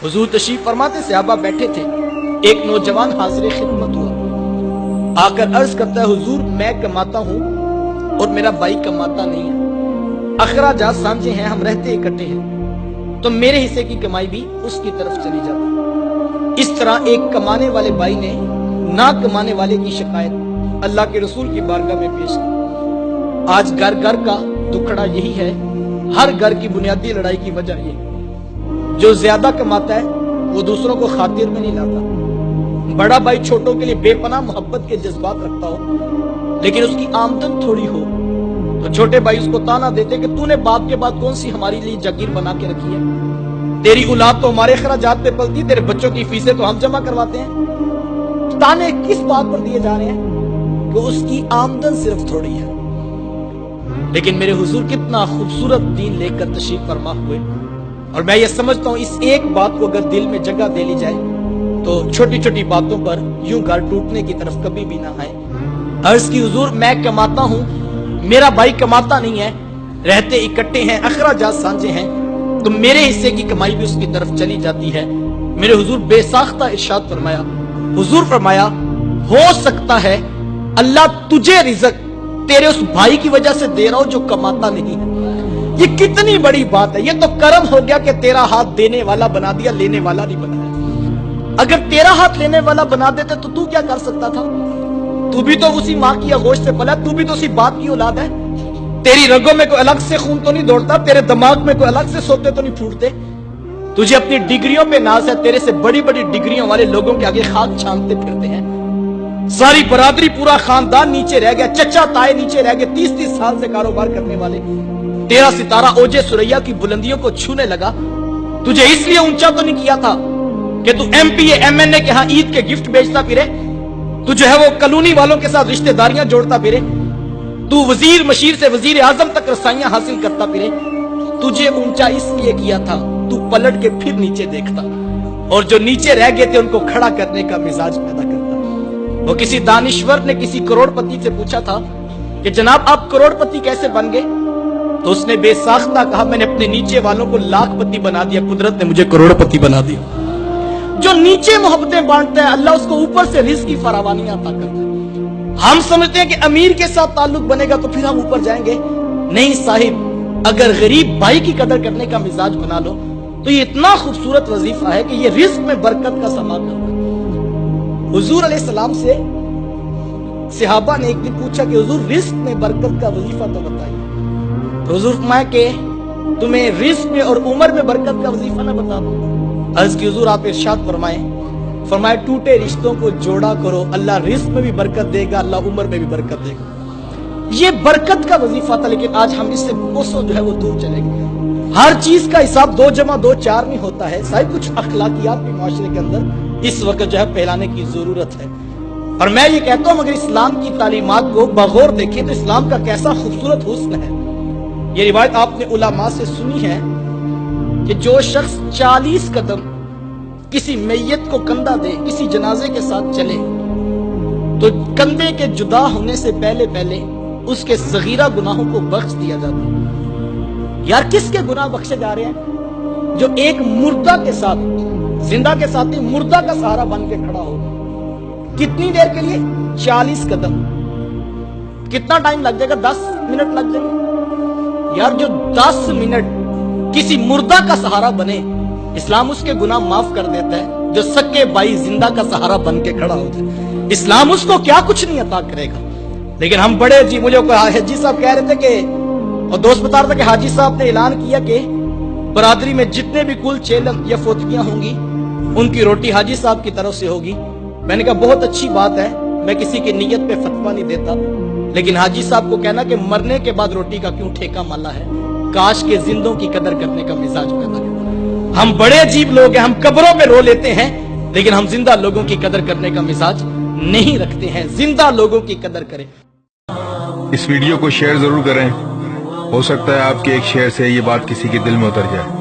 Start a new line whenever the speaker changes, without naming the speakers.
हुजूर तशरीफ फरमाते, सहाबा बैठे थे, एक नौजवान हाजिर खिदमत हुआ, आकर अर्ज करता है, हुजूर मैं कमाता हूं और मेरा भाई कमाता नहीं है, अखराजात सांझे हैं, हम रहते इकट्ठे हैं, तो मेरे हिस्से की कमाई भी उसकी तरफ चली जाती। इस तरह एक कमाने वाले भाई ने ना कमाने वाले की शिकायत अल्लाह के रसूल की बारगाह में पेश की। आज घर घर का दुखड़ा यही है, हर घर की बुनियादी लड़ाई की वजह ये, जो ज्यादा कमाता है वो दूसरों को खातिर में नहीं लाता। बड़ा भाई छोटों के लिए बेपनाह मोहब्बत के जज्बात रखता हो, लेकिन उसकी आमदन थोड़ी हो तो छोटे भाई उसको ताना देते कि तूने बाप के बाद कौन सी हमारे लिए जागीर बना के रखी है, तेरी औलाद तो हमारे खर्चात पे पलती, तेरे बच्चों की फीसें तो हम जमा करवाते हैं। ताने किस बात पर दिए जा रहे हैं कि उसकी आमदन सिर्फ थोड़ी है। लेकिन मेरे हुजूर कितना खूबसूरत दीन लेकर तशरीफ फरमा हुए, और मैं ये समझता हूं इस एक बात को अगर दिल में जगह दे ली जाए तो छोटी छोटी बातों पर यूं घर टूटने की तरफ कभी भी ना आए। अर्ज की, हुजूर मैं कमाता हूं, मेरा भाई कमाता नहीं है, रहते इकट्ठे हैं, अखराजात सांझे हैं, तो मेरे हिस्से की कमाई भी उसकी तरफ चली जाती है। मेरे हुजूर बेसाख्ता इरशाद फरमाया, हुजूर फरमाया, हो सकता है अल्लाह तुझे रिज़्क तेरे उस भाई की वजह से दे रहा हो जो कमाता नहीं है। ये कितनी बड़ी बात है। ये तो करम हो गया कि तेरा हाथ देने वाला बना दिया, लेने वाला नहीं बनाया। अगर तेरा हाथ लेने वाला बना देते तो तू क्या कर सकता था? तू भी तो उसी माँ की आगोश से पला, तू भी तो उसी बाप की औलाद है। तेरी रगों में कोई अलग से खून तो नहीं दौड़ता, तेरे दिमाग में कोई अलग से सोते तो नहीं फूटते। तुझे अपनी डिग्रियों पे नाज है, तेरे से बड़ी बड़ी डिग्रियों वाले लोगों के आगे खाक छानते फिरते हैं। सारी बरादरी पूरा खानदान नीचे रह गया, चचा ताए नीचे रह गए, 30-30 साल से कारोबार करने वाले। तेरा सितारा ओजे सुरैया की बुलंदियों को छूने लगा। तुझे इसलिए ऊंचा तो नहीं किया था कि तू एमपीए एमएनए के यहां ईद के गिफ्ट बेचता फिरे, तू जो है वो कॉलोनी वालों के साथ रिश्तेदारियां जोड़ता फिरे, तू वजीर मशीर से वजीर आजम तक रसाइयां हासिल करता फिरे। तुझे ऊंचा इसलिए किया था तू पलट के फिर नीचे देखता, और जो नीचे रह गए थे उनको खड़ा करने का मिजाज पैदा करता। वो किसी दानिश्वर ने किसी करोड़पति से पूछा था कि जनाब आप करोड़पति कैसे बन गए? तो उसने बेसाख्ता कहा, मैंने अपने नीचे वालों को लाखपति बना दिया, कुदरत ने मुझे करोड़पति बना दिया। जो नीचे मोहब्बतें बांटता है अल्लाह उसको ऊपर से रिज़्क की फरावानी अता करता है। हम समझते हैं कि अमीर के साथ ताल्लुक बनेगा तो फिर हम ऊपर जाएंगे। नहीं साहिब, अगर गरीब भाई की कदर करने का मिजाज बना लो तो ये इतना खूबसूरत वजीफा है कि ये रिज़्क में बरकत का समा करता है। हुजूर अलैहिस्सलाम से सहाबा ने एक दिन पूछा कि हुजूर रिज़्क में बरकत का वजीफा तो बताइए। तो हुजूर फरमाया कि तुम्हें रिज़्क में और उम्र में बरकत का वजीफा ना बता दो? अर्ज की, हुजूर आप इरशाद फरमाए टूटे रिश्तों को जोड़ा करो, अल्लाह रिज़्क में भी बरकत देगा, अल्लाह उम्र में भी बरकत देगा। ये बरकत का वजीफा था, लेकिन आज हम इससे कोसों जो है वो दूर चले गए। हर चीज का हिसाब 2 + 2 4 नहीं होता है। साहिब कुछ अखलाकियात भी माशरे के अंदर इस वक्त जो है फैलाने की जरूरत है। और मैं ये कहता हूं अगर इस्लाम की तालीमात को बगौर देखें तो इस्लाम का कैसा खूबसूरत हुस्न है। ये रिवायत आपने उलमा से सुनी है कि जो शख्स 40 कदम किसी मैयत को कंधा दे, किसी जनाजे के साथ चले, तो कंधे के जुदा होने से पहले पहले उसके सगीरा गुनाहों को बख्श दिया जाता है। यार किसके गुनाह बख्शे जा रहे हैं? जो एक मुर्दा के साथ, जिंदा के साथ ही मुर्दा का सहारा बन के खड़ा हो। कितनी देर के लिए? 40 कदम। कितना टाइम लग जाएगा? 10 मिनट लग जाएंगे। यार जो 10 मिनट किसी मुर्दा का सहारा बने, इस्लाम उसके गुनाह माफ कर देता है। जो सच्चे भाई जिंदा का सहारा बन के खड़ा होता है, इस्लाम उसको क्या कुछ नहीं अता करेगा। लेकिन हम बड़े अजीब, मुझे हाजी साहब कह रहे थे कि, और दोस्त बता रहा था कि हाजी साहब ने ऐलान किया कि बरादरी में जितने भी कुल चेलम या फोतगियां होंगी उनकी रोटी हाजी साहब की तरफ से होगी। मैंने कहा बहुत अच्छी बात है, मैं किसी की नीयत पे फतवा नहीं देता, लेकिन हाजी साहब को कहना कि मरने के बाद रोटी का क्यों ठेका माला है, काश के जिंदों की कदर करने का मिजाज पैदा करें। हम बड़े अजीब लोग हैं, हम कब्रों में रो लेते हैं, लेकिन हम जिंदा लोगों की कदर करने का मिजाज नहीं रखते हैं। जिंदा लोगों की कदर करें।
इस वीडियो को शेयर जरूर करें, हो सकता है आपके एक शेयर से ये बात किसी के दिल में उतर जाए।